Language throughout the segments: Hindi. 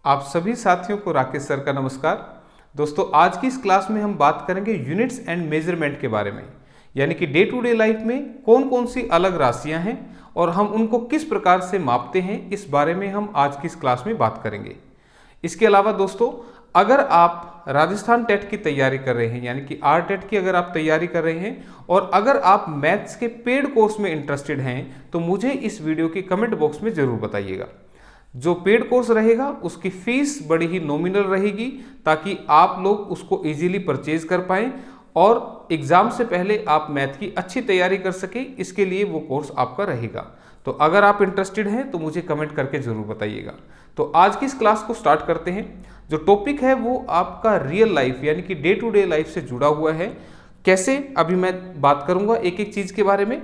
आप सभी साथियों को राकेश सर का नमस्कार। दोस्तों, आज की इस क्लास में हम बात करेंगे यूनिट्स एंड मेजरमेंट के बारे में, यानी कि डे टू डे लाइफ में कौन कौन सी अलग राशियां हैं और हम उनको किस प्रकार से मापते हैं, इस बारे में हम आज की इस क्लास में बात करेंगे। इसके अलावा दोस्तों, अगर आप राजस्थान टेट की तैयारी कर रहे हैं, यानी कि आरटेट की अगर आप तैयारी कर रहे हैं और अगर आप मैथ्स के पेड कोर्स में इंटरेस्टेड हैं, तो मुझे इस वीडियो के कमेंट बॉक्स में जरूर बताइएगा। जो पेड कोर्स रहेगा उसकी फीस बड़ी ही नॉमिनल रहेगी, ताकि आप लोग उसको इजीली परचेज कर पाएं और एग्जाम से पहले आप मैथ की अच्छी तैयारी कर सके, इसके लिए वो कोर्स आपका रहेगा। तो अगर आप इंटरेस्टेड हैं तो मुझे कमेंट करके जरूर बताइएगा। तो आज की इस क्लास को स्टार्ट करते हैं। जो टॉपिक है वो आपका रियल लाइफ यानी कि डे टू डे लाइफ से जुड़ा हुआ है। कैसे, अभी मैं बात करूंगा एक एक चीज के बारे में।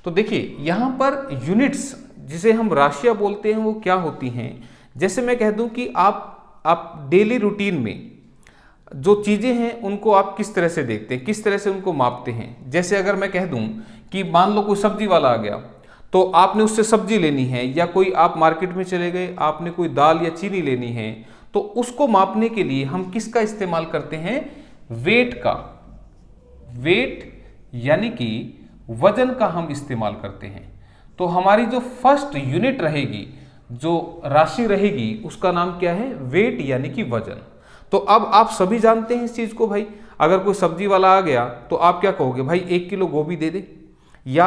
तो देखिए, यहाँ पर यूनिट्स जिसे हम राशियां बोलते हैं वो क्या होती हैं। जैसे मैं कह दूं कि आप डेली रूटीन में जो चीजें हैं उनको आप किस तरह से देखते हैं, किस तरह से उनको मापते हैं। जैसे अगर मैं कह दूं कि मान लो कोई सब्जी वाला आ गया, तो आपने उससे सब्जी लेनी है, या कोई आप मार्केट में चले गए, आपने कोई दाल या चीनी लेनी है, तो उसको मापने के लिए हम किसका इस्तेमाल करते हैं? वेट का। वेट यानी कि वजन का हम इस्तेमाल करते हैं। तो हमारी जो फर्स्ट यूनिट रहेगी, जो राशि रहेगी, उसका नाम क्या है? वेट यानी कि वजन। तो अब आप सभी जानते हैं इस चीज को भाई। अगर कोई सब्जी वाला आ गया तो आप क्या कहोगे? भाई 1 किलो गोभी दे दे, या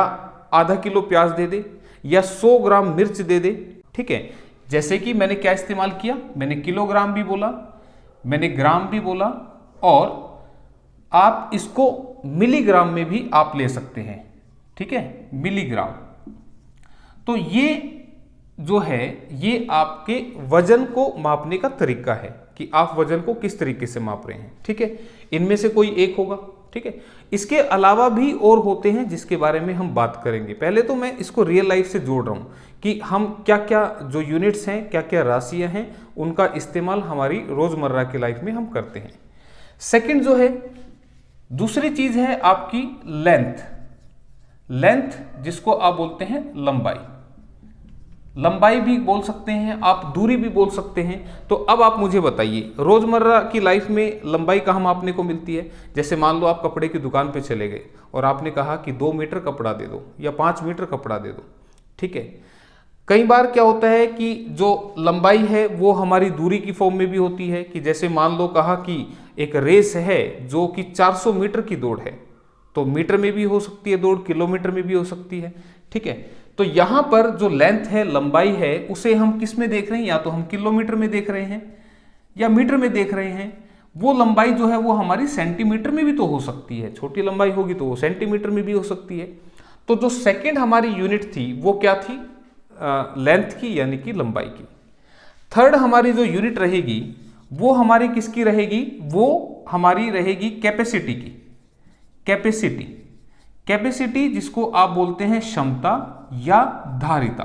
आधा किलो प्याज दे दे, या 100 ग्राम मिर्च दे दे। ठीक है, जैसे कि मैंने क्या इस्तेमाल किया, मैंने किलोग्राम भी बोला, मैंने ग्राम भी बोला, और आप इसको मिलीग्राम में भी आप ले सकते हैं। ठीक है, मिलीग्राम। तो ये जो है ये आपके वजन को मापने का तरीका है कि आप वजन को किस तरीके से माप रहे हैं। ठीक है, इनमें से कोई एक होगा। ठीक है, इसके अलावा भी और होते हैं जिसके बारे में हम बात करेंगे। पहले तो मैं इसको रियल लाइफ से जोड़ रहा हूं कि हम क्या क्या जो यूनिट्स हैं, क्या क्या राशियां हैं, उनका इस्तेमाल हमारी रोजमर्रा की लाइफ में हम करते हैं। सेकंड जो है, दूसरी चीज है आपकी लेंथ। लेंथ जिसको आप बोलते हैं लंबाई। लंबाई भी बोल सकते हैं आप, दूरी भी बोल सकते हैं। तो अब आप मुझे बताइए, रोजमर्रा की लाइफ में लंबाई कहाँ मापने को मिलती है? जैसे मान लो आप कपड़े की दुकान पे चले गए और आपने कहा कि 2 मीटर कपड़ा दे दो या 5 मीटर कपड़ा दे दो। ठीक है, कई बार क्या होता है कि जो लंबाई है वो हमारी दूरी की फॉर्म में भी होती है, कि जैसे मान लो कहा कि एक रेस है जो कि 400 मीटर की दौड़ है, तो मीटर में भी हो सकती है दौड़, किलोमीटर में भी हो सकती है। ठीक है, तो यहां पर जो लेंथ है, लंबाई है, उसे हम किस में देख रहे हैं? या तो हम किलोमीटर में देख रहे हैं या मीटर में देख रहे हैं। वो लंबाई जो है वो हमारी सेंटीमीटर में भी तो हो सकती है, छोटी लंबाई होगी तो वो सेंटीमीटर में भी हो सकती है। तो जो सेकेंड हमारी यूनिट थी वो क्या थी? लेंथ की, यानी कि लंबाई की। थर्ड हमारी जो यूनिट रहेगी वो हमारी किसकी रहेगी? वो हमारी रहेगी कैपेसिटी की। कैपेसिटी, कैपेसिटी जिसको आप बोलते हैं क्षमता या धारिता।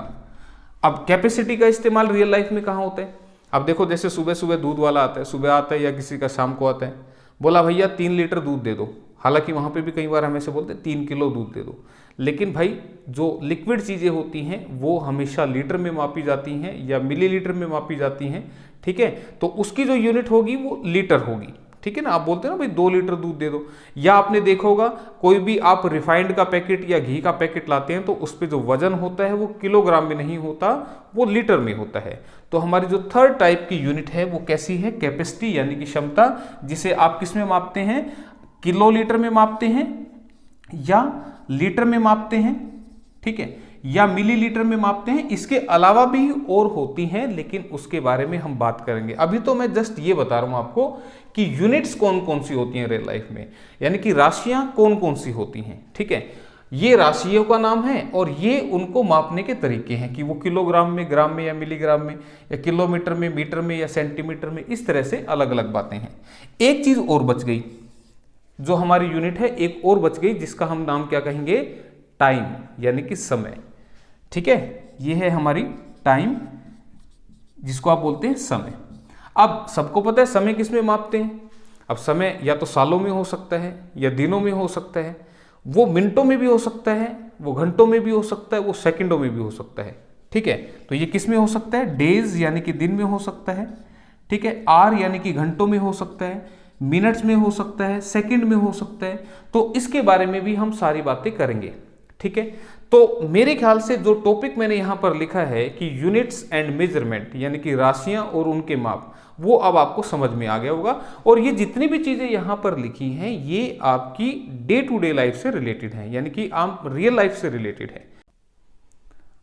अब कैपेसिटी का इस्तेमाल रियल लाइफ में कहाँ होता है? अब देखो, जैसे सुबह सुबह दूध वाला आता है, सुबह आता है या किसी का शाम को आता है, बोला भैया 3 लीटर दूध दे दो। हालांकि वहां पे भी कई बार हमें से बोलते हैं 3 किलो दूध दे दो, लेकिन भाई जो लिक्विड चीजें होती हैं वो हमेशा लीटर में मापी जाती हैं या मिलीलीटर में मापी जाती हैं। ठीक है, तो उसकी जो यूनिट होगी वो लीटर होगी। ठीक है ना, आप बोलते हैं ना भाई 2 लीटर दूध दे दो। या आपने देखा होगा कोई भी आप रिफाइंड का पैकेट या घी का पैकेट लाते हैं तो उस पर जो वजन होता है वो किलोग्राम में नहीं होता, वो लीटर में होता है। तो हमारी जो थर्ड टाइप की यूनिट है वो कैसी है? कैपेसिटी यानी कि क्षमता, जिसे आप किस में मापते हैं? किलो लीटर में मापते हैं या लीटर में मापते हैं। ठीक है, या मिलीलीटर में मापते हैं। इसके अलावा भी और होती हैं, लेकिन उसके बारे में हम बात करेंगे। अभी तो मैं जस्ट ये बता रहा हूं आपको कि यूनिट्स कौन कौन सी होती हैं रियल लाइफ में, यानी कि राशियां कौन कौन सी होती हैं। ठीक है, ये राशियों का नाम है और ये उनको मापने के तरीके हैं कि वो किलोग्राम में, ग्राम में या मिलीग्राम में, या किलोमीटर में, मीटर में या सेंटीमीटर में, इस तरह से अलग अलग बातें हैं। एक चीज और बच गई, जो हमारी यूनिट है एक और बच गई, जिसका हम नाम क्या कहेंगे? टाइम, यानी कि समय। ठीक है, ये है हमारी टाइम, जिसको आप बोलते हैं समय। अब सबको पता है समय किस में मापते हैं। अब समय या तो सालों में हो सकता है, या दिनों में हो सकता है, वो मिनटों में भी हो सकता है, वो घंटों में भी हो सकता है, वो सेकंडों में भी हो सकता है। ठीक है, तो ये किस में हो सकता है? डेज यानी कि दिन में हो सकता है, ठीक है, आर यानी कि घंटों में हो सकता है, मिनट्स में हो सकता है, सेकंड में हो सकता है। तो इसके बारे में भी हम सारी बातें करेंगे। ठीक है, तो मेरे ख्याल से जो टॉपिक मैंने यहां पर लिखा है कि यूनिट्स एंड मेजरमेंट यानी कि राशियां और उनके माप, वो अब आपको समझ में आ गया होगा। और ये जितनी भी चीजें यहां पर लिखी हैं ये आपकी डे टू डे लाइफ से रिलेटेड है, यानी कि आप रियल लाइफ से रिलेटेड है।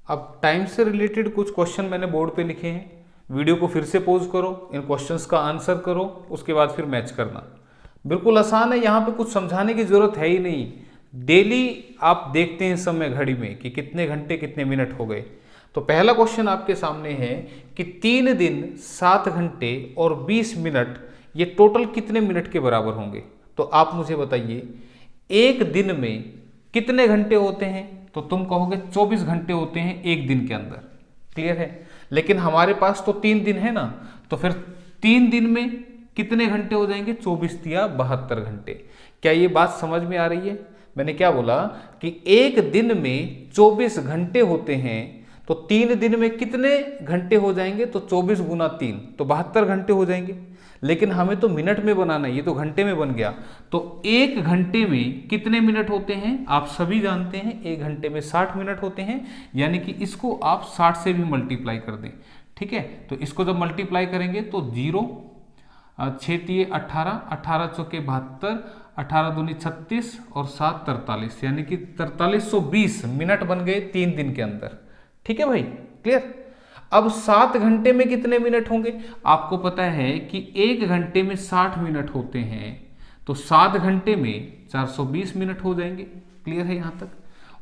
अब टाइम से रिलेटेड कुछ क्वेश्चन मैंने बोर्ड पे लिखे हैं, वीडियो को फिर से पॉज करो, इन क्वेश्चंस का आंसर करो, उसके बाद फिर मैच करना। बिल्कुल आसान है, यहाँ पे कुछ समझाने की जरूरत है ही नहीं। डेली आप देखते हैं समय घड़ी में कि कितने घंटे कितने मिनट हो गए। तो पहला क्वेश्चन आपके सामने है कि 3 दिन 7 घंटे और 20 मिनट ये टोटल कितने मिनट के बराबर होंगे। तो आप मुझे बताइए एक दिन में कितने घंटे होते हैं, तो तुम कहोगे 24 घंटे होते हैं एक दिन के अंदर। क्लियर है, लेकिन हमारे पास तो 3 दिन है ना, तो फिर 3 दिन में कितने घंटे हो जाएंगे, 24 या 72 घंटे। क्या ये बात समझ में आ रही है? मैंने क्या बोला कि एक दिन में 24 घंटे होते हैं, तो 3 दिन में कितने घंटे हो जाएंगे, तो 24 गुना 3 तो 72 घंटे हो जाएंगे। लेकिन हमें तो मिनट में बनाना है, ये तो घंटे में बन गया। तो एक घंटे में कितने मिनट होते हैं आप सभी जानते हैं, एक घंटे में 60 मिनट होते हैं, यानी कि इसको आप 60 से भी मल्टीप्लाई कर दें। ठीक है, तो इसको जब मल्टीप्लाई करेंगे तो 0 6 तिये 18, 18 चौके 72, 18 दूनी 36 और 7 43, यानी कि 4320 मिनट बन गए 3 दिन के अंदर। ठीक है भाई, क्लियर। अब 7 घंटे में कितने मिनट होंगे, आपको पता है कि 1 घंटे में 60 मिनट होते हैं, तो 7 घंटे में 420 मिनट हो जाएंगे। क्लियर है यहाँ तक।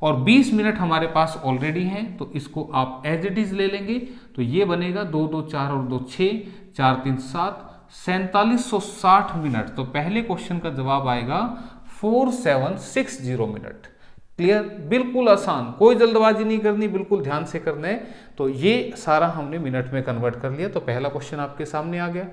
और 20 मिनट हमारे पास ऑलरेडी हैं, तो इसको आप एज इट इज ले लेंगे, तो ये बनेगा 2 2 4 और 2 6, 4 3 7, 4760 मिनट। तो पहले क्वेश्चन का जवाब आएगा 4760 मिनट। क्लियर, बिल्कुल आसान, कोई जल्दबाजी नहीं करनी, बिल्कुल ध्यान से करना है। तो ये सारा हमने मिनट में कन्वर्ट कर लिया, तो पहला क्वेश्चन आपके सामने आ गया।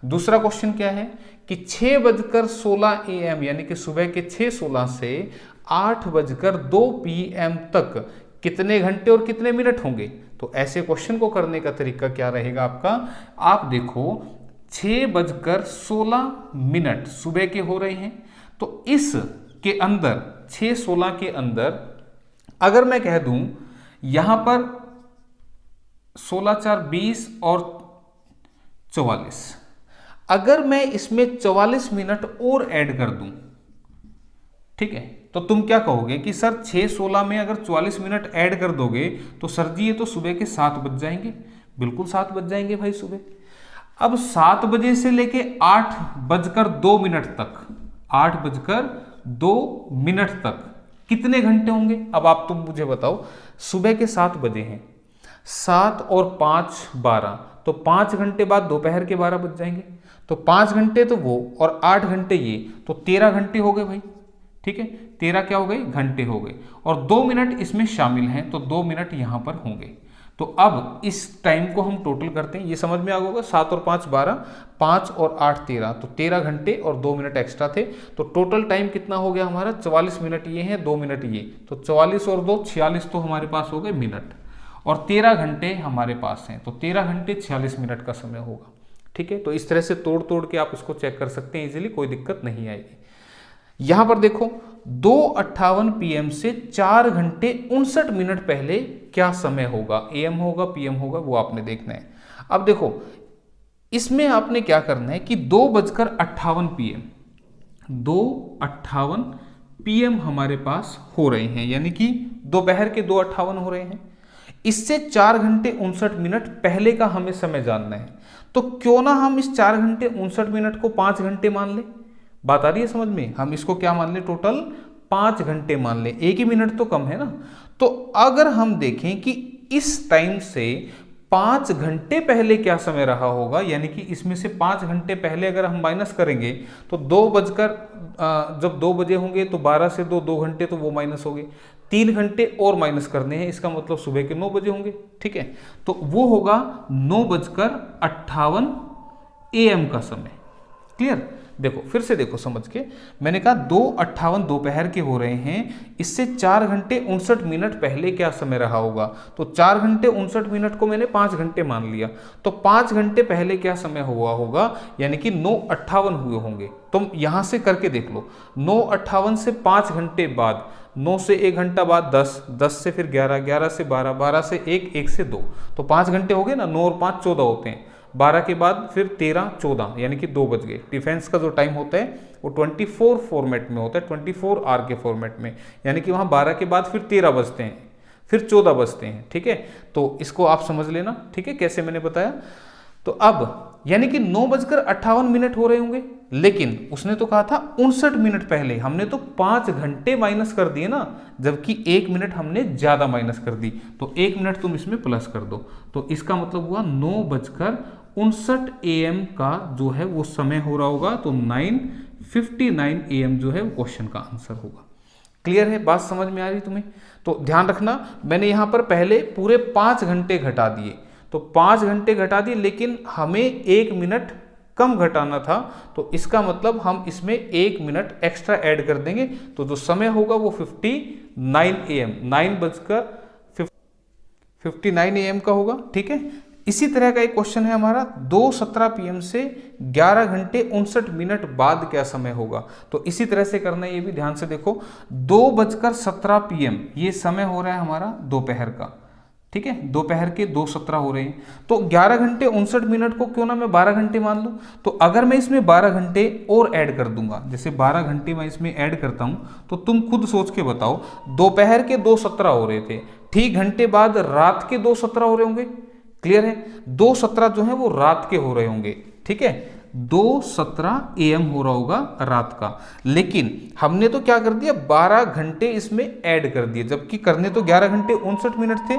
दूसरा क्वेश्चन क्या है कि 6:16 AM यानी कि सुबह के 6:16 से 8:02 PM तक कितने घंटे और कितने मिनट होंगे। तो ऐसे क्वेश्चन को करने का तरीका क्या रहेगा आपका, आप देखो 6:16 सुबह के हो रहे हैं, तो इस के अंदर 6:16 के अंदर अगर मैं कह दूं यहां पर 16 4 20 और 44, अगर मैं इसमें 44 मिनट और ऐड कर दूं, ठीक है, तो तुम क्या कहोगे कि सर 6:16 में अगर 44 मिनट ऐड कर दोगे तो सर जी ये तो सुबह के 7 बज जाएंगे। बिल्कुल 7 बज जाएंगे भाई सुबह। अब 7 बजे से लेके 8:02 तक, 8:02 तक कितने घंटे होंगे। अब आप तुम मुझे बताओ, सुबह के 7 बजे हैं, 7 और 5 12, तो 5 घंटे बाद दोपहर के 12 बज जाएंगे, तो 5 घंटे तो वो और 8 घंटे ये, तो 13 घंटे हो गए भाई। ठीक है, 13 क्या हो गए, घंटे हो गए, और 2 मिनट इसमें शामिल हैं, तो 2 मिनट यहां पर होंगे। तो अब इस टाइम को हम टोटल करते हैं, ये समझ में आ गया, 7 और 5 12, 5 और 8 13, तो 13 घंटे और 2 मिनट एक्स्ट्रा थे, तो टोटल टाइम कितना हो गया हमारा, 44 मिनट ये है, 2 मिनट ये, तो 44 और 2 46 तो हमारे पास हो गए मिनट, और 13 घंटे हमारे पास हैं, तो 13 घंटे 46 मिनट का समय होगा। ठीक है, तो इस तरह से तोड़ तोड़ के आप इसको चेक कर सकते हैं इजीली, कोई दिक्कत नहीं आएगी। यहां पर देखो 2:58 PM से 4 घंटे 59 मिनट पहले क्या समय होगा, AM होगा PM होगा, वो आपने देखना है। अब देखो इसमें आपने क्या करना है कि 2:58 PM, 2:58 PM हमारे पास हो रहे हैं, यानी कि दोपहर के 2:58 हो रहे हैं। इससे 4 घंटे 59 मिनट पहले का हमें समय जानना है, तो क्यों ना हम इस 4 घंटे 59 मिनट को 5 घंटे मान ले। बात आ रही है समझ में, हम इसको क्या मान ले, टोटल 5 घंटे मान ले, एक ही मिनट तो कम है ना। तो अगर हम देखें कि इस टाइम से 5 घंटे पहले क्या समय रहा होगा, यानी कि इसमें से 5 घंटे पहले अगर हम माइनस करेंगे तो 2 बजकर जब 2 बजे होंगे तो 12 से 2 घंटे तो वो माइनस हो गए, 3 घंटे और माइनस करने हैं, इसका मतलब सुबह के 9 बजे होंगे। ठीक है, तो वो होगा 9:58 AM का समय। क्लियर, देखो फिर से देखो समझ के, मैंने कहा 2:58 दोपहर के हो रहे हैं, इससे 4 घंटे 59 मिनट पहले क्या समय रहा होगा, तो 4 घंटे 59 मिनट को मैंने 5 घंटे मान लिया, तो 5 घंटे पहले क्या समय हुआ होगा, यानी कि 9:58 हुए होंगे। तुम यहां से करके देख लो, 9:58 से 5 घंटे बाद, 9 से 1 घंटा बाद 10, 10 से फिर 11, 11 से 12, 12 से 1, 1 से 2, तो 5 घंटे हो गए ना, 9 और 5 14 होते हैं, 12 के बाद फिर 13, 14 यानी कि 2 बज गए। डिफेंस का जो टाइम होता है वो 24 फॉर्मेट में होता है, 24 आवर के फॉर्मेट में, यानी कि वहाँ 12 के बाद फिर 13 बजते हैं, फिर 14 बजते हैं, ठीक है। तो इसको आप समझ लेना, ठीक है, कैसे मैंने बताया। तो अब यानी कि 9:58 हो रहे होंगे, लेकिन उसने तो कहा था 59 मिनट पहले, हमने तो 5 घंटे माइनस कर दिए ना, जबकि 1 मिनट हमने ज्यादा माइनस कर दी, तो 1 मिनट तुम इसमें प्लस कर दो, तो इसका मतलब हुआ 9:59 AM का जो है वो समय हो रहा होगा, तो 9:59 AM जो है वो क्वेश्चन का आंसर होगा। क्लियर है, बात समझ में आ रही तुम्हें। तो ध्यान रखना, मैंने यहां पर पहले पूरे 5 घंटे घटा दिए, तो 5 घंटे घटा दिए, लेकिन हमें 1 मिनट कम घटाना था, तो इसका मतलब हम इसमें 1 मिनट एक्स्ट्रा ऐड कर देंगे, तो जो समय होगा वो 59 AM, 9:59 AM का होगा, ठीक है। इसी तरह का एक क्वेश्चन है हमारा, 2:17 PM से 11 घंटे 59 मिनट बाद क्या समय होगा, तो इसी तरह से करना है, ये भी ध्यान से देखो, 2:17 PM ये समय हो रहा है हमारा दोपहर का, ठीक है, दोपहर के 2:17 हो रहे हैं, तो 11 घंटे 59 मिनट को क्यों ना मैं 12 घंटे मान लूं, तो अगर मैं इसमें 12 घंटे और ऐड कर दूंगा, जैसे 12 घंटे मैं इसमें ऐड करता हूं, तो तुम खुद सोच के बताओ, दोपहर के 2:17 हो रहे थे, ठीक घंटे बाद रात के 2:17 हो रहे होंगे। क्लियर है, 2:17 जो है वो रात के हो रहे होंगे, ठीक है, 2:17 AM हो रहा होगा रात का, लेकिन हमने तो क्या कर दिया, 12 घंटे इसमें ऐड कर दिए, जबकि करने तो 11 घंटे 59 मिनट थे,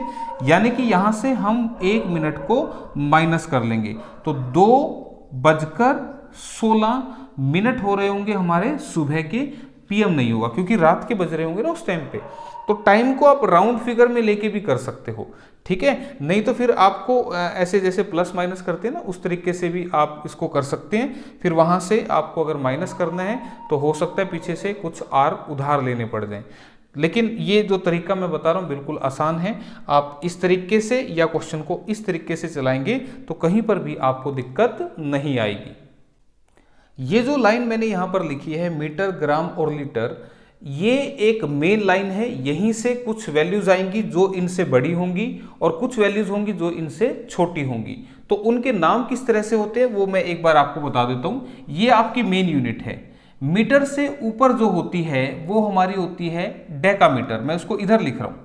यानी कि यहां से हम 1 मिनट को माइनस कर लेंगे, तो 2:16 हो रहे होंगे हमारे सुबह के, PM नहीं होगा क्योंकि रात के बज रहे होंगे ना उस टाइम पे। तो टाइम को आप राउंड फिगर में लेके भी कर सकते हो, ठीक है, नहीं तो फिर आपको ऐसे जैसे प्लस माइनस करते हैं ना, उस तरीके से भी आप इसको कर सकते हैं, फिर वहां से आपको अगर माइनस करना है तो हो सकता है पीछे से कुछ आर उधार लेने पड़ जाएं, लेकिन ये जो तरीका मैं बता रहा हूँ बिल्कुल आसान है, आप इस तरीके से या क्वेश्चन को इस तरीके से चलाएंगे तो कहीं पर भी आपको दिक्कत नहीं आएगी। ये जो लाइन मैंने यहां पर लिखी है मीटर, ग्राम और लीटर, ये एक मेन लाइन है, यहीं से कुछ वैल्यूज आएंगी जो इनसे बड़ी होंगी और कुछ वैल्यूज होंगी जो इनसे छोटी होंगी, तो उनके नाम किस तरह से होते हैं वो मैं एक बार आपको बता देता हूं। ये आपकी मेन यूनिट है, मीटर से ऊपर जो होती है वो हमारी होती है डेकामीटर, मैं उसको इधर लिख रहा हूं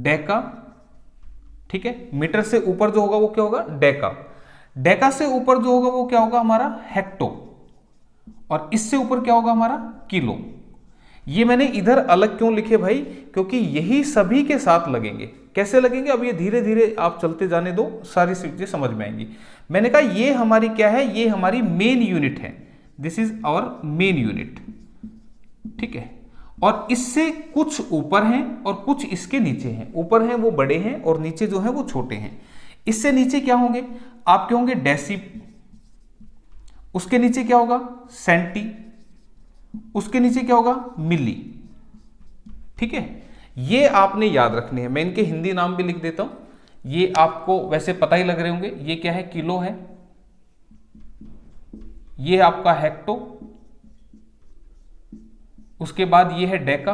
डेका, ठीक है, मीटर से ऊपर जो होगा वो क्या होगा, डेका, डेका से ऊपर जो होगा वो क्या होगा हमारा हेक्टो, और इससे ऊपर क्या होगा हमारा किलो। ये मैंने इधर अलग क्यों लिखे भाई, क्योंकि यही सभी के साथ लगेंगे। कैसे लगेंगे, अब ये धीरे धीरे आप चलते जाने दो, सारी चीजें समझ में आएंगी। मैंने कहा ये हमारी क्या है, ये हमारी मेन यूनिट है, this is our main unit, ठीक है, और इससे कुछ ऊपर हैं और कुछ इसके नीचे हैं, ऊपर हैं वो बड़े हैं और नीचे जो है वो छोटे हैं। इससे नीचे क्या होंगे आपके, होंगे डेसी, उसके नीचे क्या होगा सेंटी, उसके नीचे क्या होगा मिली, ठीक है, ये आपने याद रखने हैं। मैं इनके हिंदी नाम भी लिख देता हूं, ये आपको वैसे पता ही लग रहे होंगे, ये क्या है किलो है, ये आपका हेक्टो, उसके बाद ये है डेका,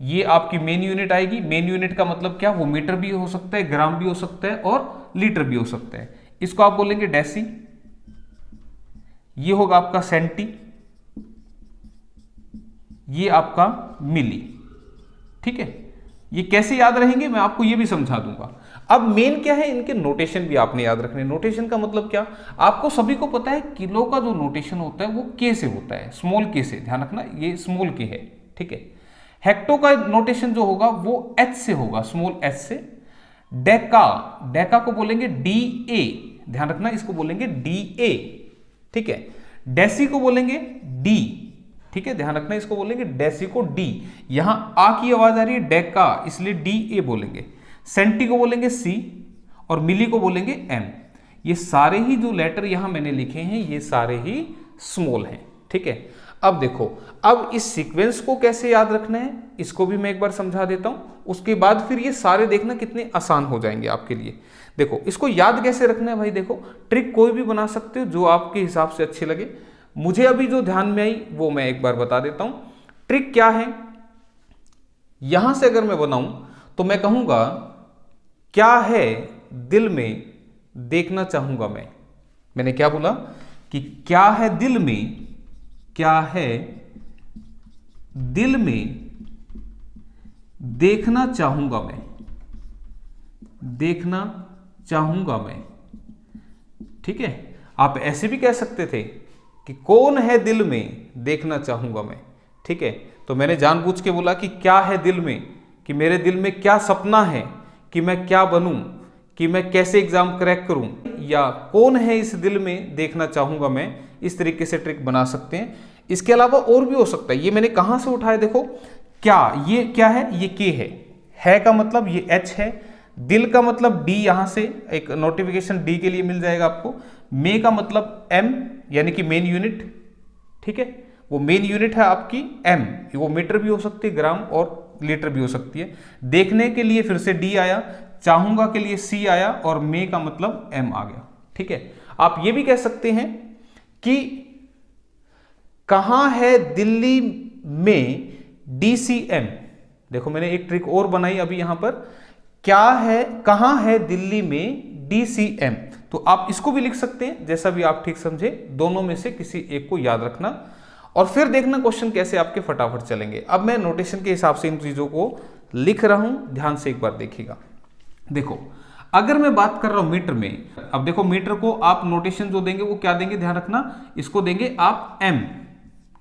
ये आपकी मेन यूनिट आएगी। मेन यूनिट का मतलब क्या, वो मीटर भी हो सकता है, ग्राम भी हो सकता है और लीटर भी हो सकता है, इसको आप बोलेंगे डेसी, ये होगा आपका सेंटी, ये आपका मिली, ठीक है। ये कैसे याद रहेंगे मैं आपको ये भी समझा दूंगा। अब मेन क्या है, इनके नोटेशन भी आपने याद रखने। नोटेशन का मतलब क्या, आपको सभी को पता है किलो का जो नोटेशन होता है वो के से होता है, स्मॉल के से, ध्यान रखना ये स्मॉल के है, ठीक है। हेक्टो का नोटेशन जो होगा वो एच से होगा, स्मॉल एच से। डेका, डेका को बोलेंगे डी ए, ध्यान रखना इसको बोलेंगे डी ए, ठीक है। डेसी को बोलेंगे डी, ठीक है, ध्यान रखना इसको बोलेंगे डेसी को डी, यहां आ की आवाज आ रही है डेका, इसलिए डी ए बोलेंगे। सेंटी को बोलेंगे सी और मिली को बोलेंगे एम। ये सारे ही जो लेटर यहां मैंने लिखे हैं ये सारे ही स्मॉल हैं। ठीक है, अब देखो, अब इस सीक्वेंस को कैसे याद रखना है इसको भी मैं एक बार समझा देता हूं, उसके बाद फिर ये सारे देखना कितने आसान हो जाएंगे आपके लिए। देखो इसको याद कैसे रखना है भाई, देखो ट्रिक कोई भी बना सकते हो जो आपके हिसाब से अच्छी लगे। मुझे अभी जो ध्यान में आई वो मैं एक बार बता देता हूं। ट्रिक क्या है, यहां से अगर मैं बनाऊं तो मैं कहूंगा क्या है दिल में देखना चाहूंगा मैं। मैंने क्या बोला कि क्या है दिल में, क्या है दिल में देखना चाहूंगा मैं, देखना चाहूंगा मैं। ठीक है, आप ऐसे भी कह सकते थे कि कौन है दिल में देखना चाहूंगा मैं। ठीक है, तो मैंने जानबूझ के बोला कि क्या है दिल में, कि मेरे दिल में क्या सपना है, कि मैं क्या बनूं, कि मैं कैसे एग्जाम क्रैक करूं, या कौन है इस दिल में देखना चाहूंगा मैं। इस तरीके से ट्रिक बना सकते हैं। इसके अलावा और भी हो सकता है। ये मैंने कहां से उठाया, देखो क्या, ये क्या है, ये के है का मतलब ये एच है, दिल का मतलब डी, यहां से एक नोटिफिकेशन डी के लिए मिल जाएगा आपको। मे का मतलब एम यानी कि मेन यूनिट। ठीक है, वो मेन यूनिट है आपकी एम, वो मीटर भी हो सकती है, ग्राम और लीटर भी हो सकती है। देखने के लिए फिर से डी आया, चाहूंगा के लिए सी आया, और मे का मतलब एम आ गया। ठीक है, आप ये भी कह सकते हैं कि कहां है दिल्ली में DCM। देखो मैंने एक ट्रिक और बनाई अभी यहां पर, क्या है, कहां है दिल्ली में DCM। तो आप इसको भी लिख सकते हैं, जैसा भी आप ठीक समझे, दोनों में से किसी एक को याद रखना और फिर देखना क्वेश्चन कैसे आपके फटाफट चलेंगे। अब मैं नोटेशन के हिसाब से इन चीजों को लिख रहा हूं, ध्यान से एक बार देखिएगा। देखो अगर मैं बात कर रहा हूं मीटर में, अब देखो मीटर को आप नोटेशन जो देंगे वो क्या देंगे, ध्यान रखना, इसको देंगे आप M।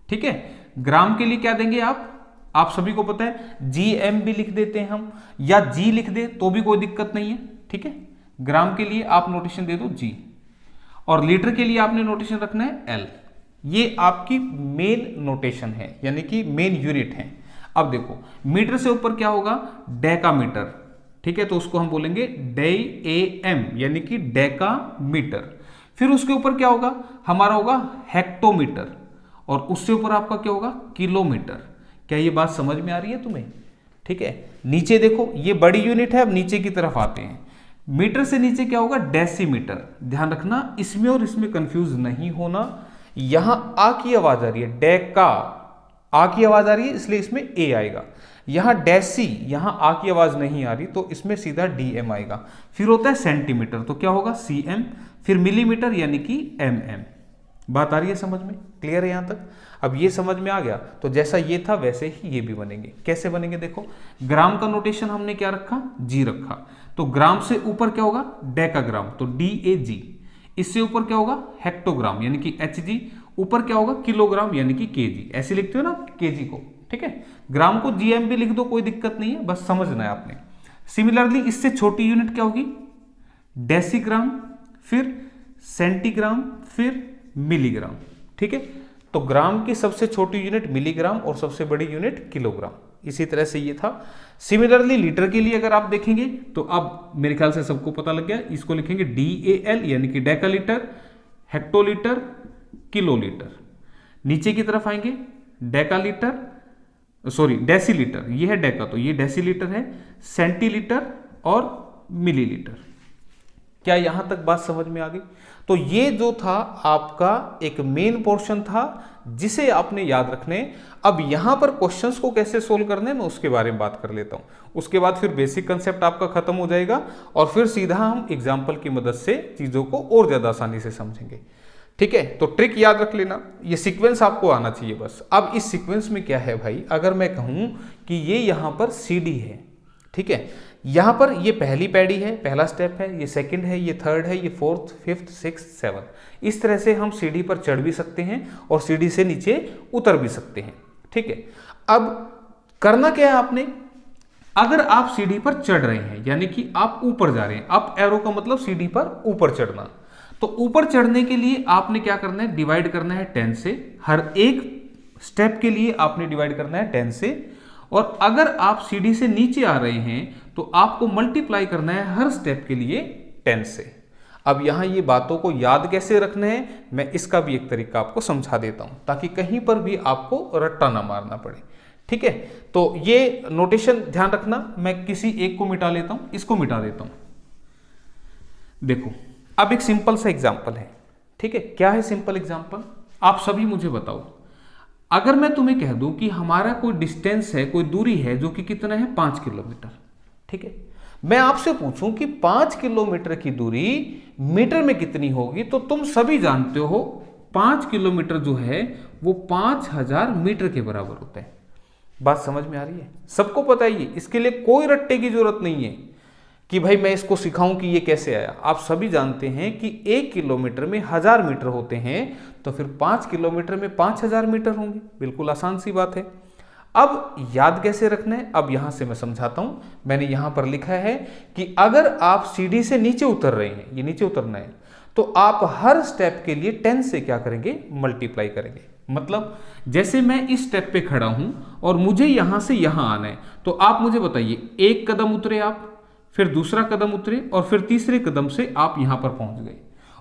ठीक है, ग्राम के लिए क्या देंगे आप सभी को पता है GM भी लिख देते हैं हम, या G लिख दे तो भी कोई दिक्कत नहीं है। ठीक है, ग्राम के लिए आप नोटेशन दे दो G, और लीटर के लिए आपने नोटेशन रखना है L। ये आपकी मेन नोटेशन है, यानी कि मेन यूनिट है। अब देखो मीटर से ऊपर क्या होगा, डेकामीटर। ठीक है, तो उसको हम बोलेंगे DAM यानी कि डेकामीटर। फिर उसके ऊपर क्या होगा, हमारा होगा हेक्टोमीटर, और उससे ऊपर आपका क्या होगा, किलोमीटर। क्या ये बात समझ में आ रही है तुम्हें? ठीक है, नीचे देखो ये बड़ी यूनिट है, अब नीचे की तरफ आते हैं। मीटर से नीचे क्या होगा, डेसीमीटर। ध्यान रखना इसमें और इसमें कंफ्यूज नहीं होना। यहां आ की आवाज आ रही है, डेका, आ की आवाज आ रही है इसलिए इसमें ए आएगा। यहां डेसी, यहां आ की आवाज नहीं आ रही तो इसमें सीधा डीएम आएगा। फिर होता है सेंटीमीटर, तो क्या होगा सीएम। फिर मिलीमीटर यानी कि एमएम। बात आ रही है समझ में, क्लियर है यहां तक? अब ये समझ में आ गया तो जैसा ये था वैसे ही ये भी बनेंगे। कैसे बनेंगे देखो, ग्राम का नोटेशन हमने क्या रखा, जी रखा, तो ग्राम से ऊपर क्या होगा, डेकाग्राम, तो DAG। इससे ऊपर क्या होगा, हेक्टोग्राम यानी कि HG। ऊपर क्या होगा, किलोग्राम यानी कि KG। ऐसे लिखते हो ना KG को। ठीक है, ग्राम को GM भी लिख दो, कोई दिक्कत नहीं है, बस समझना है आपने। सिमिलरली इससे छोटी यूनिट क्या होगी, डेसीग्राम, फिर सेंटीग्राम, फिर मिलीग्राम। ठीक है, तो ग्राम की सबसे छोटी यूनिट मिलीग्राम और सबसे बड़ी यूनिट किलोग्राम। इसी तरह से ये था। सिमिलरली लीटर के लिए अगर आप देखेंगे तो अब मेरे ख्याल से सबको पता लग गया, इसको लिखेंगे DAL यानी कि डेकालीटर, हेक्टोलीटर, किलोलीटर। नीचे की तरफ आएंगे डेकालीटर, सॉरी डेसीलीटर, ये है डेका तो ये डेसीलीटर है, सेंटीलीटर और मिलीलीटर। क्या यहां तक बात समझ में आ गई? तो ये जो था आपका एक मेन पोर्शन था जिसे आपने याद रखने। अब यहां पर क्वेश्चंस को कैसे सोल्व करने मैं उसके बारे में बात कर लेता हूं। उसके बाद फिर बेसिक कंसेप्ट आपका खत्म हो जाएगा और फिर सीधा हम एग्जाम्पल की मदद से चीजों को और ज्यादा आसानी से समझेंगे। ठीक है, तो ट्रिक याद रख लेना, ये सीक्वेंस आपको आना चाहिए बस। अब इस सीक्वेंस में क्या है भाई, अगर मैं कहूं कि ये यहां पर CD है, ठीक है, यहां पर ये पहली पैडी है, पहला स्टेप है, ये सेकंड है, ये थर्ड है, ये फोर्थ, फिफ्थ, सिक्स्थ, सेवंथ। इस तरह से हम सीढ़ी पर चढ़ भी सकते हैं और सीढ़ी से नीचे उतर भी सकते हैं। ठीक है, अब करना क्या है आपने, अगर आप सीढ़ी पर चढ़ रहे हैं यानी कि आप ऊपर जा रहे हैं, अप एरो का मतलब सीढ़ी पर ऊपर चढ़ना, तो ऊपर चढ़ने के लिए आपने क्या करना है, डिवाइड करना है 10 से। हर एक स्टेप के लिए आपने डिवाइड करना है 10 से। और अगर आप सीढ़ी से नीचे आ रहे हैं तो आपको मल्टीप्लाई करना है हर स्टेप के लिए 10 से। अब यहाँ ये बातों को याद कैसे रखना है, मैं इसका भी एक तरीका आपको समझा देता हूँ ताकि कहीं पर भी आपको रट्टा ना मारना पड़े। ठीक है, तो ये नोटेशन ध्यान रखना। मैं किसी एक को मिटा लेता हूँ, इसको मिटा देता हूँ। देखो अब एक सिंपल सा एग्जाम्पल है। ठीक है, क्या है सिंपल एग्जाम्पल, आप सभी मुझे बताओ। अगर मैं तुम्हें कह दूं कि हमारा कोई डिस्टेंस है, कोई दूरी है जो कि कितना है 5 किलोमीटर। ठीक है, मैं आपसे पूछूं कि 5 किलोमीटर की दूरी मीटर में कितनी होगी, तो तुम सभी जानते हो 5 किलोमीटर जो है वो 5000 मीटर के बराबर होता है। बात समझ में आ रही है? सबको पता है ये, इसके लिए कोई रट्टे की जरूरत नहीं है कि भाई मैं इसको सिखाऊं कि ये कैसे आया। आप सभी जानते हैं कि 1 किलोमीटर में 1000 मीटर होते हैं, तो फिर 5 किलोमीटर में 5000 मीटर होंगे। बिल्कुल आसान सी बात है। अब याद कैसे रखना है, अब यहां से मैं समझाता हूं। मैंने यहां पर लिखा है कि अगर आप सीढ़ी से नीचे उतर रहे हैं, ये नीचे उतरना है, तो आप हर स्टेप के लिए 10 से क्या करेंगे, मल्टीप्लाई करेंगे। मतलब जैसे मैं इस स्टेप पे खड़ा हूं और मुझे यहां से यहां आना है, तो आप मुझे बताइए, एक कदम उतरे आप, फिर दूसरा कदम उतरे और फिर तीसरे कदम से आप यहां पर पहुंच गए।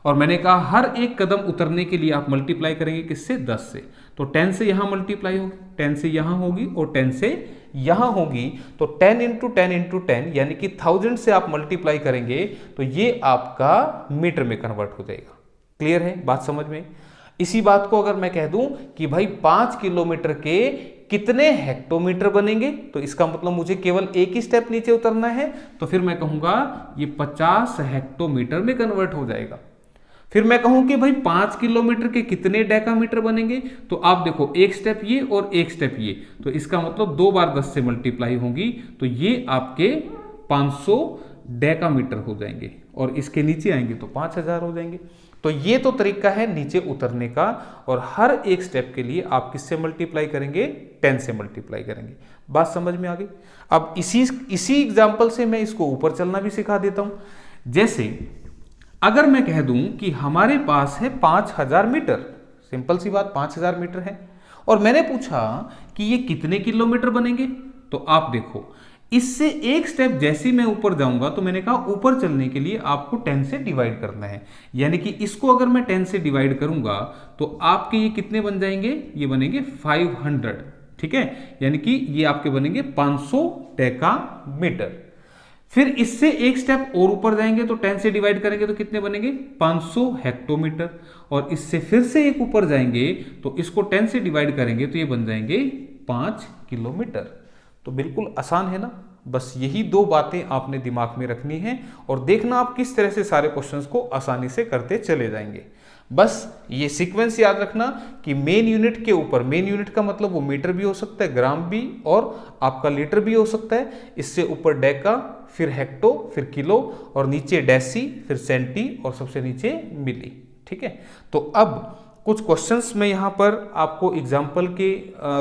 और मैंने कहा हर एक कदम उतरने के लिए आप मल्टीप्लाई करेंगे किससे, 10 से। तो 10 से यहां मल्टीप्लाई होगी, 10 से यहां होगी और 10 से यहां होगी। तो 10 इंटू 10 इंटू 10 यानी कि 1000 से आप मल्टीप्लाई करेंगे तो ये आपका मीटर में कन्वर्ट हो जाएगा। क्लियर है बात समझ में? इसी बात को अगर मैं कह दूं कि भाई 5 किलोमीटर के कितने हेक्टोमीटर बनेंगे, तो इसका मतलब मुझे केवल एक ही स्टेप नीचे उतरना है, तो फिर मैं कहूंगा ये 50 हेक्टोमीटर में कन्वर्ट हो जाएगा। फिर मैं कहूं कि भाई 5 किलोमीटर के कितने डेकामीटर बनेंगे, तो आप देखो एक स्टेप ये और एक स्टेप ये, तो इसका मतलब 2 बार 10 से मल्टीप्लाई होगी, तो ये आपके 500 डेकामीटर हो जाएंगे। और इसके नीचे आएंगे तो 5000 हो जाएंगे। तो ये तो तरीका है नीचे उतरने का, और हर एक स्टेप के लिए आप किससे मल्टीप्लाई करेंगे, 10 से मल्टीप्लाई करेंगे। बात समझ में आ गई? अब इसी एग्जांपल से मैं इसको ऊपर चलना भी सिखा देता हूं। जैसे अगर मैं कह दूं कि हमारे पास है 5000 मीटर, सिंपल सी बात 5000 मीटर है, और मैंने पूछा कि ये कितने किलोमीटर बनेंगे, तो आप देखो इससे एक स्टेप जैसे मैं ऊपर जाऊंगा, तो मैंने कहा ऊपर चलने के लिए आपको 10 से डिवाइड करना है। यानी कि इसको अगर मैं 10 से डिवाइड करूंगा तो आपके ये कितने बन जाएंगे, ये बनेंगे 500। ठीक है, यानी कि ये आपके बनेंगे 500 डेकामीटर। फिर इससे एक स्टेप और ऊपर जाएंगे तो 10 से डिवाइड करेंगे तो कितने बनेंगे, 500 हेक्टोमीटर। और इससे फिर से एक ऊपर जाएंगे तो इसको 10 से डिवाइड करेंगे तो ये बन जाएंगे 5 किलोमीटर। तो बिल्कुल आसान है ना? बस यही 2 बातें आपने दिमाग में रखनी है और देखना आप किस तरह से सारे क्वेश्चंस को आसानी से करते चले जाएंगे। बस ये सीक्वेंस याद रखना कि मेन यूनिट के ऊपर, मेन यूनिट का मतलब वो मीटर भी हो सकता है, ग्राम भी, और आपका लीटर भी हो सकता है। इससे ऊपर डेका, फिर हेक्टो, फिर किलो, और नीचे डेसी, फिर सेंटी, और सबसे नीचे मिली। ठीक है, तो अब कुछ क्वेश्चंस मैं यहाँ पर आपको एग्जाम्पल के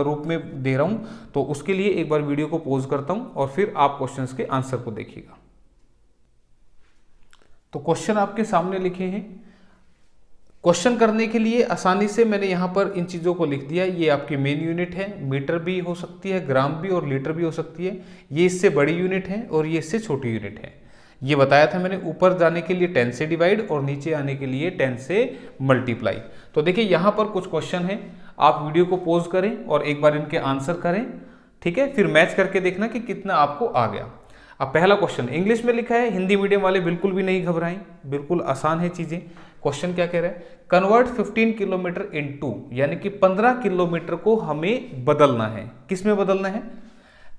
रूप में दे रहा हूँ, तो उसके लिए एक बार वीडियो को पॉज करता हूँ और फिर आप क्वेश्चंस के आंसर को देखिएगा। तो क्वेश्चन आपके सामने लिखे हैं। क्वेश्चन करने के लिए आसानी से मैंने यहाँ पर इन चीज़ों को लिख दिया। ये आपकी मेन यूनिट है, मीटर भी हो सकती है, ग्राम भी और लीटर भी हो सकती है। ये इससे बड़ी यूनिट है और ये इससे छोटी यूनिट है। ये बताया था मैंने, ऊपर जाने के लिए 10 से डिवाइड और नीचे आने के लिए 10 से मल्टीप्लाई। तो देखिए यहाँ पर कुछ क्वेश्चन है, आप वीडियो को पॉज करें और एक बार इनके आंसर करें। ठीक है, फिर मैच करके देखना कि कितना आपको आ गया। अब पहला क्वेश्चन इंग्लिश में लिखा है, हिंदी मीडियम वाले बिल्कुल भी नहीं घबराएं, बिल्कुल आसान है चीजें। क्वेश्चन क्या कह रहा है, कन्वर्ट 15 किलोमीटर इनटू, यानी कि 15 किलोमीटर को हमें बदलना है। किस में बदलना है,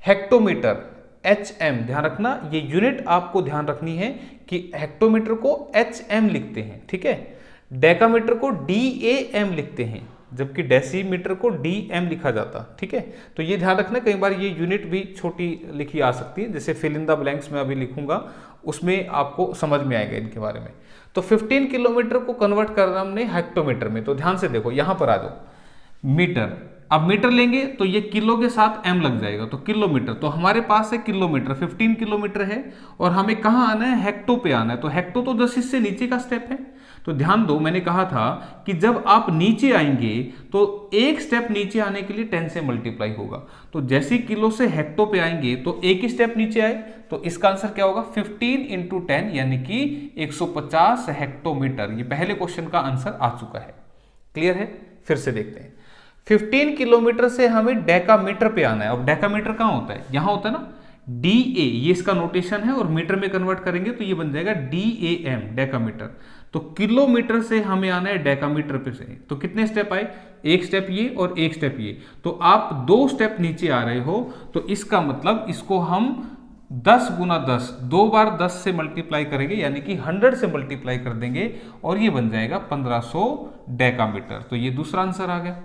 हेक्टोमीटर, HM। ध्यान रखना ये यूनिट आपको ध्यान रखनी है कि हेक्टोमीटर को HM लिखते हैं। ठीक है, डेकामीटर को DAM लिखते हैं, जबकि डेसीमीटर को DM लिखा जाता। ठीक है, तो ये ध्यान रखना, कई बार ये यूनिट भी छोटी लिखी आ सकती है, जैसे फिल इन द ब्लैंक्स में अभी लिखूंगा, उसमें आपको समझ में आएगा इनके बारे में। तो 15 किलोमीटर को कन्वर्ट करना हमने हेक्टोमीटर में, तो ध्यान से देखो, यहां पर आ जाओ, मीटर। अब मीटर लेंगे तो ये किलो के साथ m लग जाएगा, तो किलोमीटर, तो हमारे पास है किलोमीटर, 15 किलोमीटर है, और हमें कहाँ आना है, हेक्टो पे आना है। तो हेक्टो तो 10 से नीचे का स्टेप है। तो ध्यान दो, मैंने कहा था कि जब आप नीचे आएंगे तो एक स्टेप नीचे आने के लिए 10 से मल्टीप्लाई होगा। तो जैसे किलो से हेक्टो पे आएंगे तो एक ही स्टेप नीचे आए, तो इसका आंसर क्या होगा, 15 इंटू 10 यानी कि 150 हेक्टोमीटर। ये पहले क्वेश्चन का आंसर आ चुका है। क्लियर है? फिर से देखते हैं। 15 किलोमीटर से हमें डेकामीटर पे आना है। अब डेकामीटर कहाँ होता है, यहां होता है ना, DA, ये इसका नोटेशन है, और मीटर में कन्वर्ट करेंगे तो ये बन जाएगा DAM, डेकामीटर। तो किलोमीटर से हमें आना है डेकामीटर पे से। तो कितने स्टेप आए, एक स्टेप ये और एक स्टेप ये, तो आप 2 स्टेप नीचे आ रहे हो, तो इसका मतलब इसको हम 10 गुना 10, 2 बार 10 से मल्टीप्लाई करेंगे, यानी कि 100 से मल्टीप्लाई कर देंगे, और ये बन जाएगा 1500 डेकामीटर। तो ये दूसरा आंसर आ गया।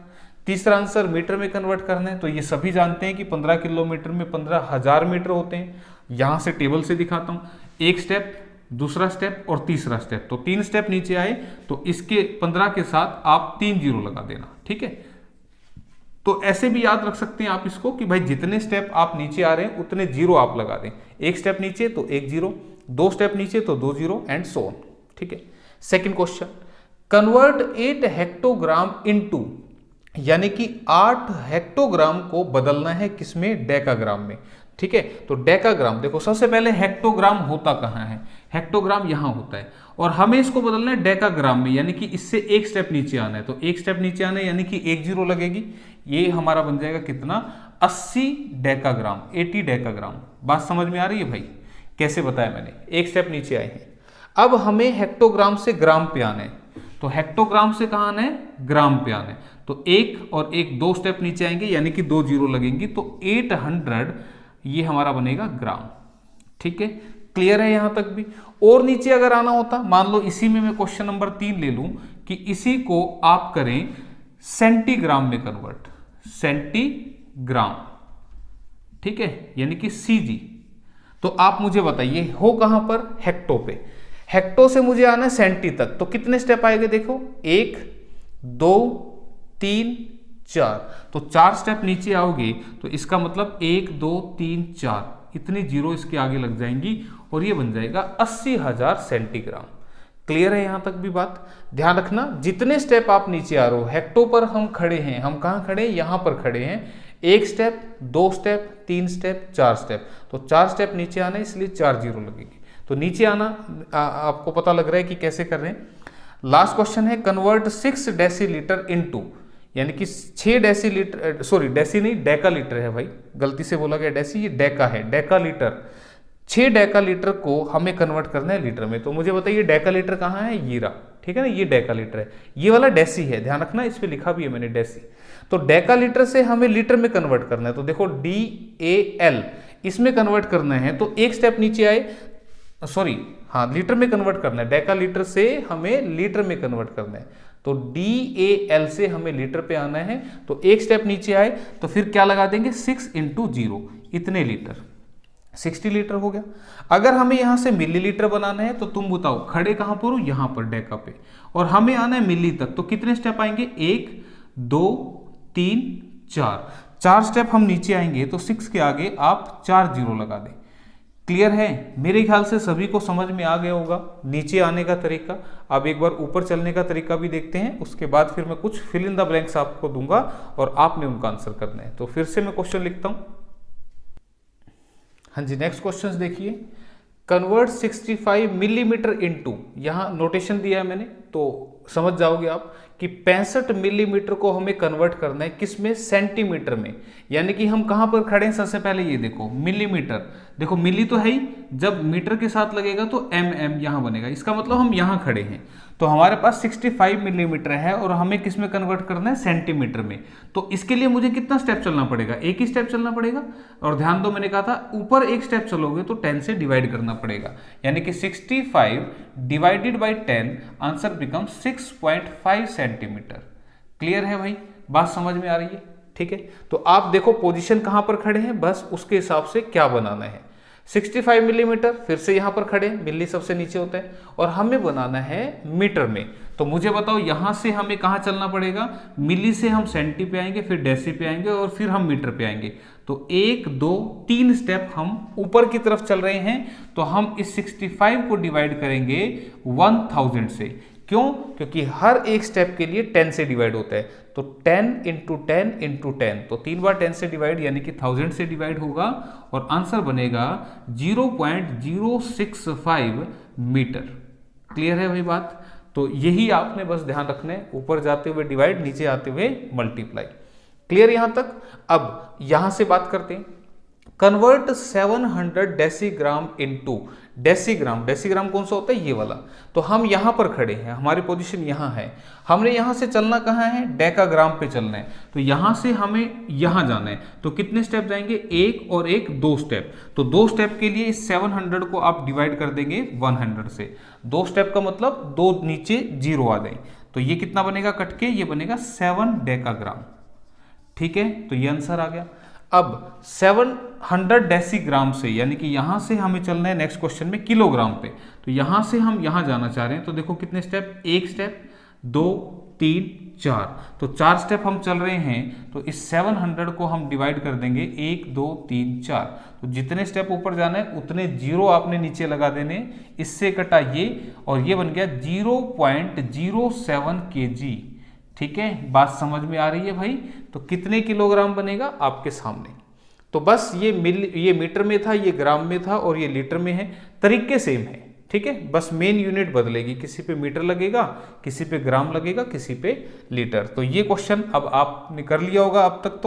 तीसरा आंसर मीटर में कन्वर्ट करना है, तो ये सभी जानते हैं कि 15 किलोमीटर में 15,000 मीटर होते हैं। यहां से टेबल से दिखाता हूं, एक स्टेप, दूसरा स्टेप और तीसरा स्टेप, तो 3 स्टेप नीचे आए, तो इसके 15 के साथ आप 3 जीरो लगा देना। ठीक है, तो ऐसे भी याद रख सकते हैं आप इसको कि भाई जितने स्टेप आप नीचे आ रहे हैं उतने जीरो आप लगा दें। एक स्टेप नीचे तो 1 जीरो, 2 स्टेप नीचे तो 2 जीरो, एंड सो ऑन। ठीक है, second question, convert 8 hectogram into, यानी कि 8 हेक्टोग्राम को बदलना है किसमें, डेकाग्राम में। ठीक है, तो डेकाग्राम देखो, सबसे पहले हेक्टोग्राम होता कहां है, हेक्टोग्राम यहां होता है, और हमें इसको बदलना है डेकाग्राम में, यानी कि इससे एक स्टेप नीचे आना है। तो एक स्टेप नीचे आना है, यानी कि 1 जीरो लगेगी, ये हमारा बन जाएगा कितना, 80 डेकाग्राम, 80 डेकाग्राम। बात समझ में आ रही है भाई, कैसे बताया मैंने, एक स्टेप नीचे आए हैं। अब हमें हेक्टोग्राम से ग्राम पे आना है, तो हेक्टोग्राम से कहां आना है, ग्राम पे आना है। तो एक और एक 2 स्टेप नीचे आएंगे, यानी कि 2 जीरो लगेंगी, तो 800 ये हमारा बनेगा ग्राम। ठीक है, क्लियर है यहां तक भी। और नीचे अगर आना होता, मान लो इसी में मैं क्वेश्चन नंबर 3 ले लूं कि इसी को आप करें सेंटीग्राम में कन्वर्ट, सेंटीग्राम, ठीक है, यानी कि CG, तो आप मुझे बताइए हो कहां पर, हेक्टो पे। हेक्टो से मुझे आना है सेंटी तक, तो कितने स्टेप आएंगे, देखो 1 2 3 4, तो 4 स्टेप नीचे आओगे, तो इसका मतलब 1 2 3 4, इतनी जीरो इसके आगे लग जाएंगी, और ये बन जाएगा 80,000 सेंटीग्राम। क्लियर है यहां तक भी बात? ध्यान रखना, जितने स्टेप आप नीचे आ रहे हो, हेक्टो पर हम खड़े हैं, हम कहां खड़े हैं, यहां पर खड़े हैं, 1 स्टेप 2 स्टेप 3 स्टेप 4 स्टेप, तो 4 स्टेप नीचे आना है, इसलिए 4 जीरो लगेगी। तो नीचे आना आपको पता लग रहा है कि कैसे कर रहे हैं। लास्ट क्वेश्चन है, कन्वर्ट 6 डेसीलीटर इनटू, यानी कि 6 डेसीलीटर, सॉरी डेसी नहीं डेकालीटर है भाई, गलती से बोला गया डेसी, ये डेका है, डेकालीटर। 6 डेकालीटर को हमें कन्वर्ट करना है लीटर में। तो मुझे बताइए डेकालीटर कहाँ है, ये रहा, ठीक है ना, ये डेकालीटर है, ये वाला डेसी है, ध्यान रखना, इस पे लिखा भी है मैंने डेसी। तो डेकालीटर से हमें लीटर में कन्वर्ट करना है, तो देखो DAL, इसमें कन्वर्ट करना है, तो एक स्टेप नीचे आए, सॉरी हाँ, लीटर में कन्वर्ट करना है, डेकालीटर से हमें लीटर में कन्वर्ट करना है, तो DAL से हमें लीटर पे आना है, तो एक स्टेप नीचे आए, तो फिर क्या लगा देंगे, 6 इंटू 0, इतने लीटर, 60 लीटर हो गया। अगर हमें यहां से मिलीलीटर बनाना है, तो तुम बताओ खड़े कहां पर हो, यहां पर डेका पे, और हमें आना है मिली तक, तो कितने स्टेप आएंगे, 1 2 3 4, 4 स्टेप हम नीचे आएंगे, तो 6 के आगे आप 4 जीरो लगा दें। क्लियर है? मेरे ख्याल से सभी को समझ में आ गया होगा नीचे आने का तरीका। अब एक बार ऊपर चलने का तरीका भी देखते हैं, उसके बाद फिर मैं कुछ फिल इन द ब्लैंक्स आपको दूंगा और आपने उनका आंसर करना है। तो फिर से मैं क्वेश्चन लिखता हूं। हाँ जी, नेक्स्ट क्वेश्चन देखिए, कन्वर्ट 65 मिलीमीटर इनटू, यहां नोटेशन दिया है मैंने, तो समझ जाओगे आप कि 65 मिलीमीटर को हमें कन्वर्ट करना है किसमें, सेंटीमीटर में। यानी कि हम कहां पर खड़े हैं, सबसे पहले ये देखो मिलीमीटर, देखो मिली तो है ही, जब मीटर के साथ लगेगा तो mm यहां बनेगा, इसका मतलब हम यहां खड़े हैं। तो हमारे पास 65 मिलीमीटर है और हमें किस में कन्वर्ट करना है, सेंटीमीटर में। तो इसके लिए मुझे कितना स्टेप चलना पड़ेगा, एक ही स्टेप चलना पड़ेगा। और ध्यान दो, मैंने कहा था ऊपर एक स्टेप चलोगे तो 10 से डिवाइड करना पड़ेगा, यानी कि 65 divided by 10, answer become 6.5 centimetre. Clear है भाई, बात समझ में आ रही है? ठीक है, तो आप देखो पोजीशन कहां पर खड़े हैं, बस उसके हिसाब से क्या बनाना है। 65 मिलीमीटर, फिर से यहाँ पर खड़े, मिली सबसे नीचे होता है, और हमें बनाना है मीटर में। तो मुझे बताओ यहाँ से हमें कहाँ चलना पड़ेगा, मिली से हम सेंटी पे आएंगे, फिर डेसी पे आएंगे, और फिर हम मीटर पे आएंगे। तो 1 2 3 स्टेप हम ऊपर की तरफ चल रहे हैं, तो हम इस 65 को डिवाइड करेंगे 1000 से। क्यों? क्योंकि हर एक स्टेप के लिए 10 से डिवाइड होता है, तो 10 इंटू 10 इंटू 10, तो 3 बार 10 से डिवाइड यानी कि 1000 से डिवाइड होगा, और आंसर बनेगा 0.065 मीटर। क्लियर है भाई बात? तो यही आपने बस ध्यान रखना है, ऊपर जाते हुए डिवाइड, नीचे आते हुए मल्टीप्लाई। क्लियर यहां तक? अब यहां से बात करते हैं, convert 700 decigram into decigram. Decigram कौन सा होता है? ये वाला। तो हम यहां पर खड़े हैं, हमारी पोजीशन यहां है, हमने यहां से चलना कहां है? डेकाग्राम पे चलना है। तो यहां से हमें यहां जाना है, तो कितने स्टेप जाएंगे? 1 और 1 2 स्टेप। तो 2 स्टेप के लिए इस 700 को आप डिवाइड कर देंगे 100 से। 2 स्टेप का मतलब 2 नीचे 0 आ जाए, तो ये कितना बनेगा कट के? ये बनेगा 7 डेकाग्राम। ठीक है, तो ये आंसर आ गया। अब 700 डेसीग्राम से, यानी कि यहां से हमें चलना है नेक्स्ट क्वेश्चन में किलोग्राम पे, तो यहां से हम यहां जाना चाह रहे हैं। तो देखो कितने स्टेप? 1 स्टेप, 2 3 4, तो 4 स्टेप हम चल रहे हैं। तो इस 700 को हम डिवाइड कर देंगे 1 2 3 4, तो जितने स्टेप ऊपर जाना है उतने 0 आपने नीचे लगा देने, इससे कटा ये, और ये बन गया 0.07 kg। ठीक है, बात समझ में आ रही है भाई? तो कितने किलोग्राम बनेगा आपके सामने। तो बस ये मीटर में था, ये ग्राम में था, और ये लीटर में है। तरीके सेम है, ठीक है, बस मेन यूनिट बदलेगी, किसी पे मीटर लगेगा, किसी पे ग्राम लगेगा, किसी पे लीटर। तो ये क्वेश्चन अब आपने कर लिया होगा अब तक।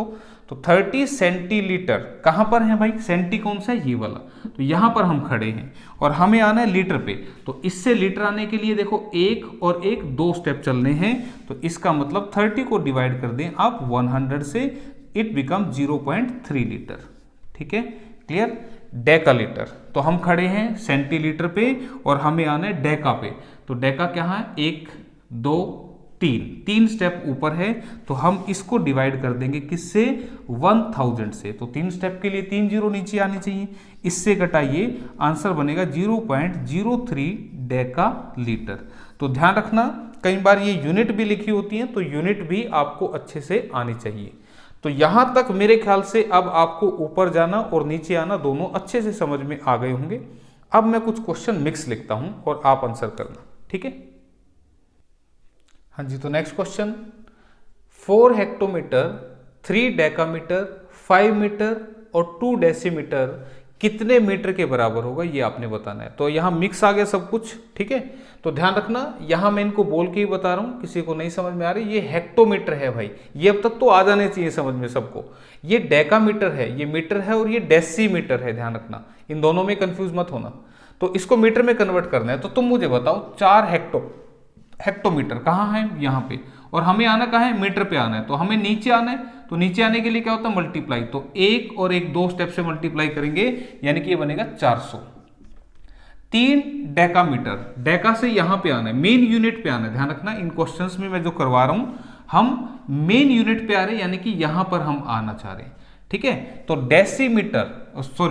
तो 30 सेंटीलीटर कहां पर है भाई? सेंटी कौन सा है? ये वाला। तो यहां पर हम खड़े हैं और हमें आना है लीटर पे। तो इससे लीटर आने के लिए देखो 1 और 1 2 स्टेप चलने हैं, तो इसका मतलब 30 को डिवाइड कर दें आप 100 से, इट बिकम 0.3 लीटर। ठीक है, क्लियर? डेका लीटर, तो हम खड़े हैं सेंटीलीटर पे और हमें आना है डेका पे। तो डेका क्या है? 1 2 3 स्टेप ऊपर है, तो हम इसको डिवाइड कर देंगे किससे? 1000 से। तो 3 स्टेप के लिए 3 जीरो नीचे आने चाहिए, इससे घटाइए, आंसर बनेगा 0.03 डेका लीटर। तो ध्यान रखना, कई बार ये यूनिट भी लिखी होती है, तो यूनिट भी आपको अच्छे से आनी चाहिए। तो यहां तक मेरे ख्याल से अब आपको ऊपर जाना और नीचे आना दोनों अच्छे से समझ में आ गए होंगे। अब मैं कुछ क्वेश्चन मिक्स लिखता हूं और आप आंसर करना, ठीक है? हाँ जी, तो next question, 4 hectometre, 3 decametre, 5 metre और 2 डेसीमीटर कितने मीटर के बराबर होगा, ये आपने बताना है। तो यहाँ मिक्स आ गया सब कुछ, ठीक है? तो ध्यान रखना, यहाँ मैं इनको बोल के ही बता रहा हूँ, किसी को नहीं समझ में आ रही, ये हेक्टोमीटर है भाई, ये अब तक तो आ जाने चाहिए समझ में सबको। ये डेकामीटर है, ये मीटर है, और ये डेसीमीटर है, ध्यान रखना, इन दोनों में कंफ्यूज मत होना। तो इसको मीटर में कन्वर्ट करना है, तो तुम मुझे बताओ 4 हेक्टोमीटर कहाँ है? यहाँ पे, और हमें आना कहाँ है? मीटर पे आना है। तो हमें नीचे आना है, तो नीचे आने के लिए क्या होता है? मल्टीप्लाई। तो 1 और 1 2 स्टेप से मल्टीप्लाई करेंगे, यानी कि ये बनेगा 400। 3 डेकामीटर, डेका से यहां पे आना है, मेन यूनिट पे आना है। ध्यान रखना, इन क्वेश्चंस में मैं जो करवा रहा हूं, हम मेन यूनिट पे आ रहे हैं, यानी कि यहां पर हम आना चाह रहे हैं, ठीक है? तो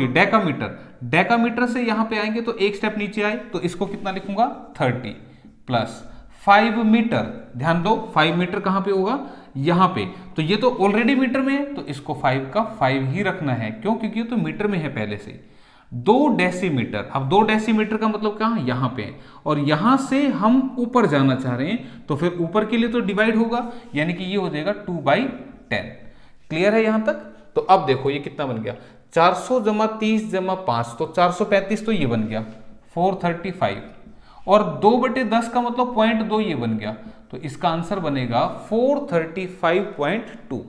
डेकामीटर, डेकामीटर से यहां पे आएंगे तो 1 स्टेप नीचे आए, तो इसको कितना लिखूंगा? 30 प्लस 5 मीटर, ध्यान दो 5 मीटर कहां पे होगा? यहां पे। तो ये तो ऑलरेडी मीटर में है, तो इसको 5 का 5 ही रखना है। क्यों? क्योंकि ये तो मीटर में है पहले से। 2 डेसीमीटर, अब 2 डेसीमीटर का मतलब कहां? यहां पे है, और यहां से हम ऊपर जाना चाह रहे हैं, तो फिर ऊपर के लिए तो डिवाइड होगा, यानी कि ये हो जाएगा 2/10। क्लियर है यहां तक? तो अब देखो ये कितना बन गया? 400 जमा 30 जमा 5, तो 435, तो ये बन गया 435, और 2/10 का मतलब 0.2, ये बन गया, तो इसका आंसर बनेगा 435.2।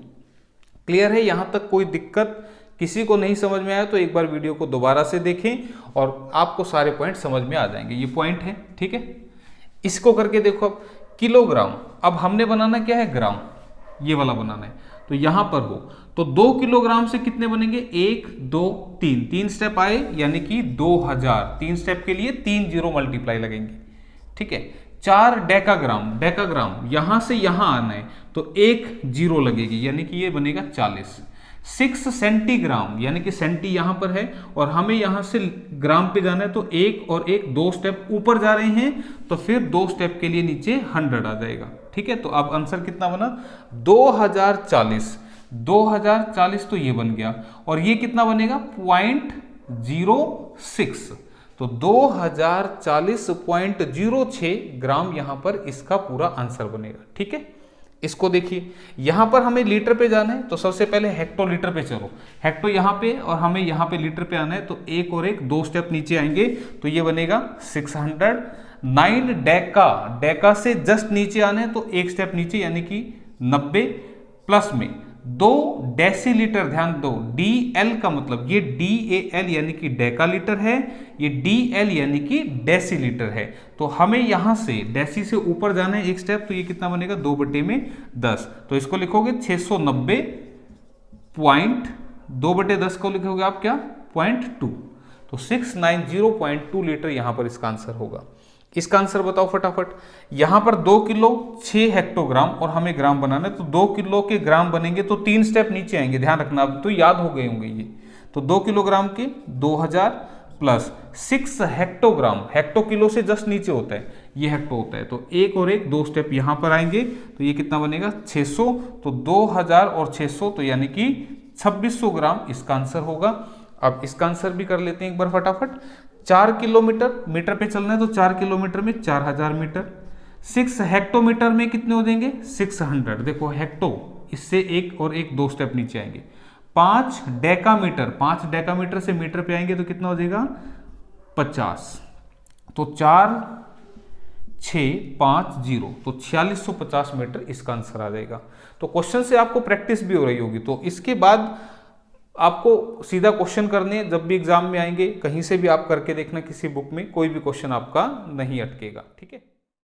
क्लियर है यहां तक? कोई दिक्कत किसी को नहीं समझ में आया तो एक बार वीडियो को दोबारा से देखें और आपको सारे पॉइंट समझ में आ जाएंगे। ये पॉइंट है, ठीक है? इसको करके देखो अब, किलोग्राम, अब हमने बनाना क्या है? ग्राम, ये वाला बनाना है। तो यहां पर हो तो 2 किलोग्राम से कितने बनेंगे? 1 2 3 स्टेप आए, यानी कि 2000। 3 स्टेप के लिए 3 जीरो मल्टीप्लाई लगेंगे, ठीक है? 4 डेकाग्राम, यहां से यहां आना है, तो 1 जीरो लगेगी, यानी कि ये बनेगा 40। 6 सेंटीग्राम, यानी कि सेंटी यहां पर है और हमें यहां से ग्राम पे जाना है, तो एक और एक 2 स्टेप ऊपर जा रहे हैं, तो फिर 2 स्टेप के लिए नीचे 100 आ जाएगा। ठीक है, तो अब आंसर कितना बना 2040। 2040 तो ये बन गया, और ये कितना बनेगा 0.06, तो 2040.06 ग्राम यहां पर इसका पूरा आंसर बनेगा। ठीक है, इसको देखिए, यहां पर हमें लीटर पे जाना है, तो सबसे पहले हेक्टोलीटर पे चलो। हेक्टो यहां पे और हमें यहां पे लीटर पे आना है, तो एक और एक 2 स्टेप नीचे आएंगे, तो ये बनेगा 600। 9 डेका, डेका से जस्ट नीचे आने हैं, तो एक स्टेप नीचे यानी कि 90, प्लस में 2 डेसीलीटर, ध्यान दो DL का मतलब ये DAL यानी कि डेकालीटर है, ये DL यानी कि डेसीलीटर है। तो हमें यहां से डेसी से ऊपर जाना है एक स्टेप, तो ये कितना बनेगा 2/10, तो इसको लिखोगे 690 पॉइंट 2/10 को लिखोगे आप क्या 0.2, तो 690.2 लीटर यहां पर इसका आंसर होगा। इसका आंसर बताओ फटाफट। यहां पर 2 किलो 6 हेक्टोग्राम और हमें ग्राम बनाना है, तो 2 किलो के ग्राम बनेंगे तो 3 स्टेप नीचे आएंगे, ध्यान रखना, अब तो याद हो गए होंगे ये। तो 2 किलोग्राम के 2000 प्लस 6 हेक्टोग्राम, हेक्टो किलो से जस्ट नीचे होता है, ये हेक्टो होता है, तो एक और एक 2 स्टेप यहां पर आएंगे, तो ये कितना बनेगा 600, तो 2000 और 600 तो यानी कि 2600 ग्राम इसका आंसर होगा। अब इसका आंसर भी कर लेते हैं एक बार फटाफट। 4 किलोमीटर, मीटर पे चलना है, तो 4 किलोमीटर में 4000 मीटर। 6 हेक्टोमीटर में कितने हो जाएंगे 600, देखो हेक्टो, इससे एक और एक 2 स्टेप नीचे आएंगे। 5 डेकामीटर, 5 डेकामीटर से मीटर पे आएंगे तो कितना हो जाएगा 50, तो 4 6 5 0, तो 4650 मीटर इसका आंसर आ जाएगा। तो क्वेश्चन से आपको प्रैक्टिस भी हो रही होगी, तो इसके बाद आपको सीधा क्वेश्चन करने, जब भी एग्जाम में आएंगे कहीं से भी आप करके देखना, किसी बुक में कोई भी क्वेश्चन आपका नहीं अटकेगा। ठीक है।